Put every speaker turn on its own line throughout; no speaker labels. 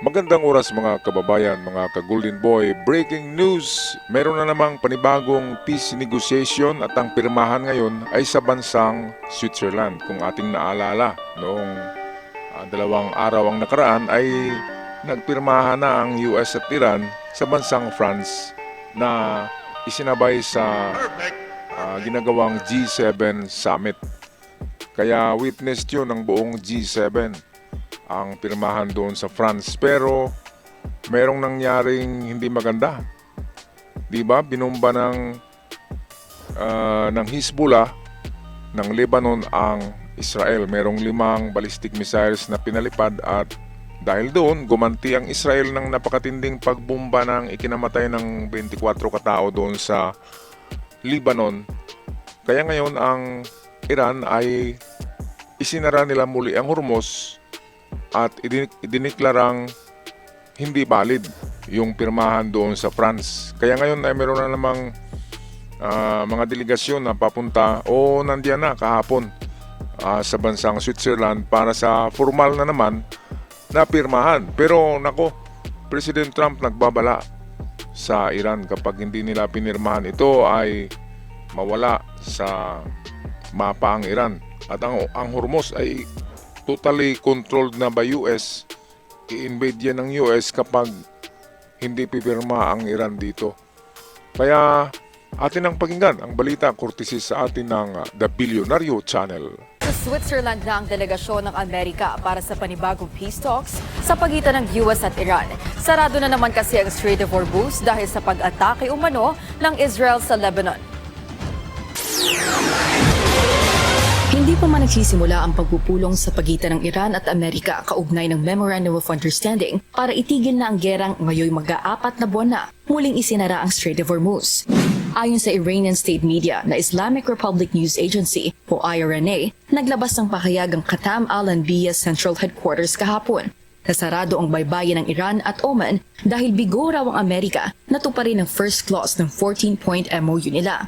Magandang oras mga kababayan, mga ka-Golden Boy. Breaking news! Meron na namang panibagong peace negotiation at ang pirmahan ngayon ay sa bansang Switzerland. Kung ating naalala, noong 2 araw ang nakaraan ay nagpirmahan na ang US at Iran sa bansang France na isinabay sa ginagawang G7 summit. Kaya witness yun ng buong G7 ang pirmahan doon sa France, pero merong nangyaring hindi maganda. 'Di ba? Binomba ng Hezbollah ng Lebanon ang Israel. Merong 5 ballistic missiles na pinalipad at dahil doon gumanti ang Israel ng napakatinding pagbomba ng ikinamatay ng 24 katao doon sa Lebanon. Kaya ngayon ang Iran ay isinara nila muli ang Hormuz at idineklarang hindi valid yung pirmahan doon sa France. Kaya ngayon ay meron na namang mga delegasyon na papunta o nandiyan na kahapon sa bansang Switzerland para sa formal na naman na pirmahan. Pero nako, President Trump nagbabala sa Iran kapag hindi nila pinirmahan ito ay mawala sa mapa ang Iran. At ang Hormuz ay totally controlled na by US. I-invade yan ng US kapag hindi pipirma ang Iran dito. Kaya atin ang pakinggan ang balita courtesy sa atin ng The Billionario Channel.
Sa Switzerland na ang delegasyon ng Amerika para sa panibagong peace talks sa pagitan ng US at Iran. Sarado na naman kasi ang Strait of Hormuz dahil sa pag-atake umano ng Israel sa Lebanon. Hindi pa man nagsisimula ang pagpupulong sa pagitan ng Iran at Amerika kaugnay ng Memorandum of Understanding para itigil na ang gerang ngayoy mag-4 na buwan na muling isinara ang Strait of Hormuz. Ayon sa Iranian state media na Islamic Republic News Agency o IRNA, naglabas ng pahayag ang Qatam al-Anbiya Central Headquarters kahapon. Nasarado ang baybayin ng Iran at Oman dahil bigo raw ang Amerika na tuparin ang first clause ng 14-point MOU nila.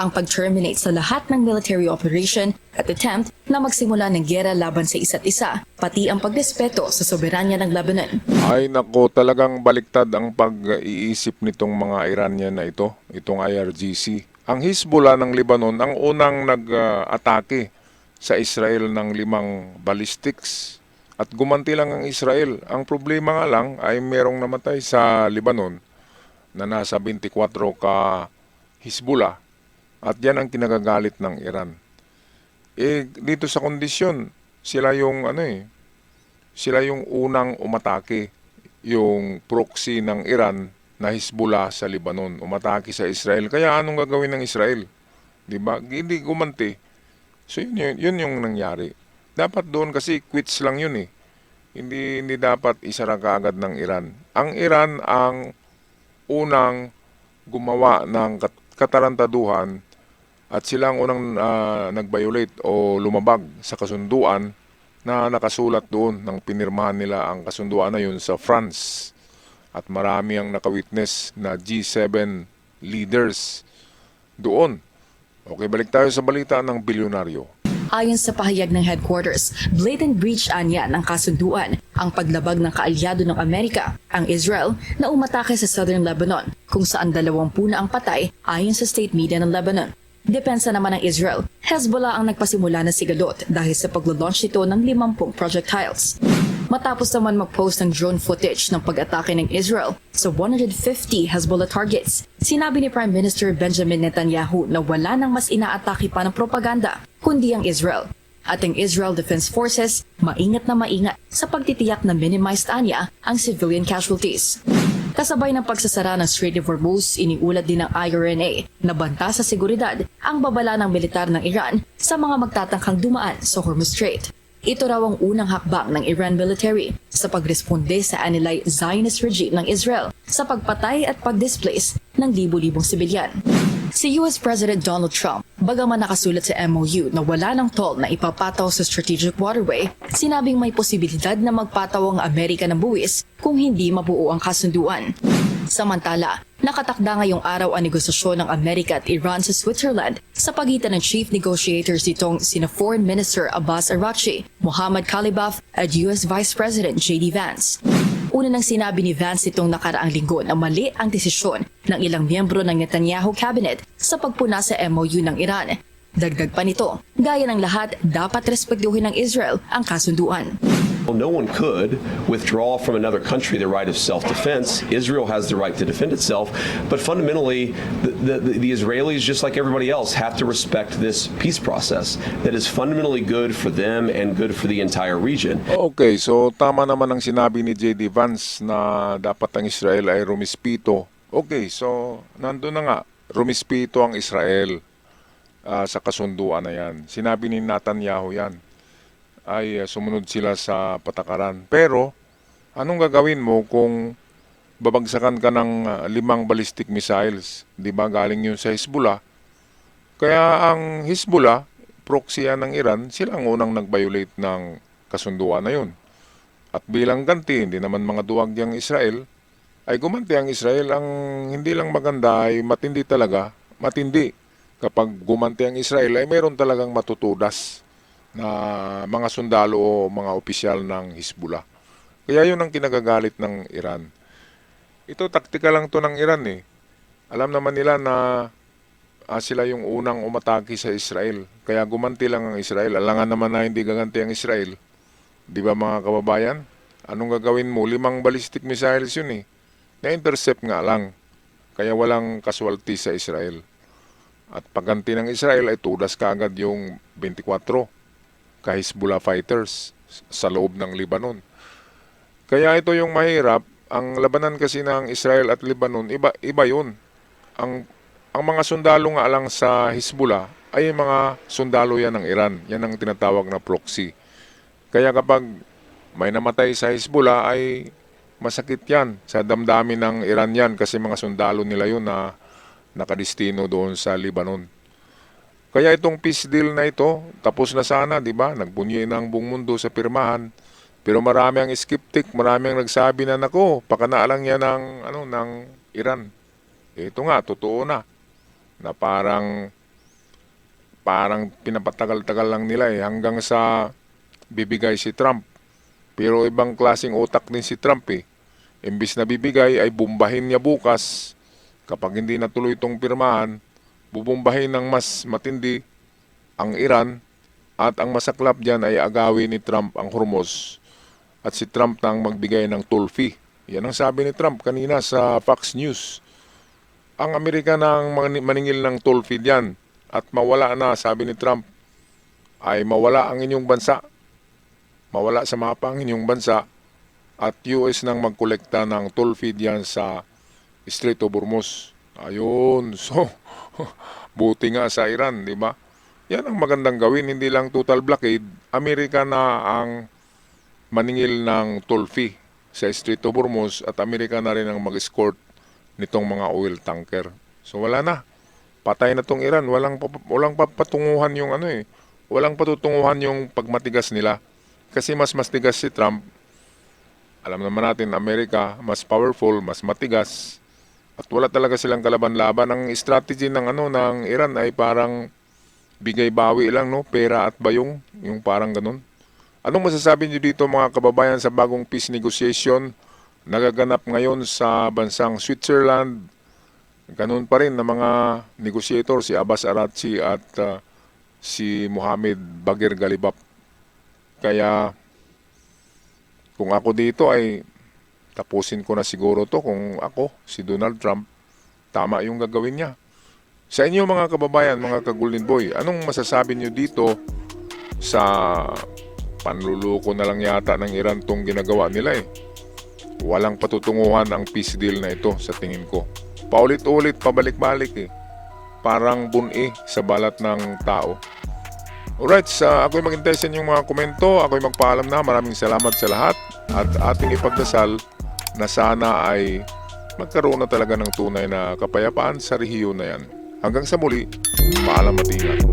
Ang pag-terminate sa lahat ng military operation at attempt na magsimula ng gera laban sa isa't isa, pati ang pagrespeto sa soberanya ng Lebanon.
Ay nako, talagang baliktad ang pag-iisip nitong mga Iranian na itong IRGC. Ang Hezbollah ng Lebanon ang unang nag-atake sa Israel ng 5 ballistics at gumanti lang ang Israel. Ang problema nga lang ay merong namatay sa Lebanon na nasa 24 ka Hezbollah. At yan ang kinagagalit ng Iran. Dito sa kondisyon, sila yung unang umatake, yung proxy ng Iran na Hezbollah sa Lebanon, umatake sa Israel. Kaya anong gagawin ng Israel? 'Di ba? Hindi gumanti. So yun yung nangyari. Dapat doon kasi quits lang yun . Hindi dapat isara kaagad ng Iran. Ang Iran ang unang gumawa ng katarantaduhan at sila ang unang nag-violate o lumabag sa kasunduan na nakasulat doon nang pinirmahan nila ang kasunduan na yun sa France. At marami ang nakawitness na G7 leaders doon. Okay, balik tayo sa balita ng bilyonaryo.
Ayon sa pahayag ng headquarters, blatant breach anya ng kasunduan ang paglabag ng kaalyado ng Amerika, ang Israel, na umatake sa southern Lebanon, kung saan 20 na ang patay ayon sa state media ng Lebanon. Depensa naman ng Israel, Hezbollah ang nagpasimula na sigalot dahil sa paglo-launch nito ng 50 projectiles. Matapos naman mag-post ng drone footage ng pag-atake ng Israel sa 150 Hezbollah targets, sinabi ni Prime Minister Benjamin Netanyahu na wala nang mas inaatake pa ng propaganda kundi ang Israel. At ang Israel Defense Forces maingat na maingat sa pagtitiyak na minimized anya ang civilian casualties. Kasabay ng pagsasara ng Strait of Hormuz, iniulat din ng IRNA na banta sa seguridad ang babala ng militar ng Iran sa mga magtatangkang dumaan sa Hormuz Strait. Ito raw ang unang hakbang ng Iran military sa pagresponde sa anilay Zionist regime ng Israel sa pagpatay at pag-displace ng libu-libong sibilyan. Si US President Donald Trump, bagaman nakasulat sa MOU na wala ng toll na ipapataw sa strategic waterway, sinabing may posibilidad na magpataw ang Amerika ng buwis kung hindi mabuo ang kasunduan. Samantala, nakatakda ngayong araw ang negosasyon ng Amerika at Iran sa Switzerland sa pagitan ng chief negotiators nitong sina Foreign Minister Abbas Araghchi, Mohammad Khalibaf at US Vice President J.D. Vance. Una nang sinabi ni Vance itong nakaraang linggo na mali ang desisyon ng ilang miyembro ng Netanyahu cabinet sa pagpuna sa MOU ng Iran. Dagdag pa nito, gaya ng lahat, dapat respetuhin ng Israel ang kasunduan.
Well, no one could withdraw from another country the right of self-defense. Israel has the right to defend itself, but fundamentally, the Israelis, just like everybody else, have to respect this peace process that is fundamentally good for them and good for the entire region.
Okay, so tama naman ang sinabi ni J.D. Vance na dapat ang Israel ay rumispito. Okay, so nandun na nga, rumispito ang Israel sa kasunduan na yan. Sinabi ni Netanyahu yan. Ay sumunod sila sa patakaran. Pero, anong gagawin mo kung babagsakan ka ng 5 ballistic missiles? Di ba galing yun sa Hezbollah? Kaya ang Hezbollah, proxy yan ng Iran, sila ang unang nag-violate ng kasunduan na yun. At bilang ganti, hindi naman mga duwag yung Israel, ay gumanti ang Israel. Ang hindi lang maganda ay matindi talaga, matindi. Kapag gumanti ang Israel ay mayroon talagang matutudas na mga sundalo o mga opisyal ng Hezbollah. Kaya yun ang kinagagalit ng Iran. Ito, taktika lang to ng Iran eh. Alam naman nila na sila yung unang umatake sa Israel. Kaya gumanti lang ang Israel. Alangan naman na hindi gaganti ang Israel. Di ba mga kababayan? Anong gagawin mo? 5 ballistic missiles yun eh. Na-intercept nga lang. Kaya walang casualty sa Israel. At pagganti ng Israel ay tudas kaagad yung 24 ka-Hezbollah fighters sa loob ng Lebanon. Kaya ito yung mahirap. Ang labanan kasi ng Israel at Lebanon, iba yun. Ang mga sundalo nga lang sa Hezbollah ay mga sundalo yan ng Iran. Yan ang tinatawag na proxy. Kaya kapag may namatay sa Hezbollah ay masakit yan. Sa damdamin ng Iran yan kasi mga sundalo nila yun na nakadestino doon sa Lebanon. Kaya itong peace deal na ito, tapos na sana, di ba? Nagbunyi na ang buong mundo sa pirmahan. Pero marami ang skeptic, marami ang nagsabi na, nako, pakanaalang yan ng Iran. Ito nga, totoo na. Na parang pinapatagal-tagal lang nila hanggang sa bibigay si Trump. Pero ibang klaseng utak din si Trump eh. Imbis na bibigay ay bumbahin niya bukas. Kapag hindi natuloy itong pirmahan, bubumbahin ng mas matindi ang Iran at ang masaklap dyan ay agawin ni Trump ang Hormuz at si Trump nang magbigay ng toll fee. Yan ang sabi ni Trump kanina sa Fox News. Ang Amerika nang maningil ng toll fee dyan at mawala na, sabi ni Trump, ay mawala ang inyong bansa. Mawala sa mapa ang inyong bansa at US nang magkolekta ng toll fee dyan sa Strait of Hormuz. Ayun, so buti nga sa Iran, di ba? Yan ang magandang gawin, hindi lang total blockade. Amerika na ang maningil ng toll fee sa Strait of Hormuz at Amerika na rin ang mag-escort nitong mga oil tanker. So wala na. Patay na tong Iran. Walang patunguhan yung walang patutunguhan yung pagmatigas nila. Kasi mas tigas si Trump. Alam naman natin, Amerika mas powerful, mas matigas. At wala talaga silang kalaban-laban. Ang strategy ng Iran ay parang bigay-bawi lang, no? Pera at bayong, yung parang ganun. Anong masasabi niyo dito mga kababayan sa bagong peace negotiation nagaganap ngayon sa bansang Switzerland? Ganun pa rin na mga negotiator, si Abbas Araghchi at si Mohammed Bagher Ghalibaf. Kaya kung ako dito ay tapusin ko na siguro to kung ako, si Donald Trump, tama yung gagawin niya. Sa inyo mga kababayan, mga ka-Golden Boy, anong masasabi niyo dito sa panluloko na lang yata ng Iran tong ginagawa nila eh? Walang patutunguhan ang peace deal na ito sa tingin ko. Paulit-ulit, pabalik-balik eh. Parang buni sa balat ng tao. Alright, ako'y maghintay sa inyong mga komento. Ako'y magpaalam na. Maraming salamat sa lahat. At ating ipagdasal na sana ay magkaroon na talaga ng tunay na kapayapaan sa rehiyon na yan. Hanggang sa muli, paalam at ingat.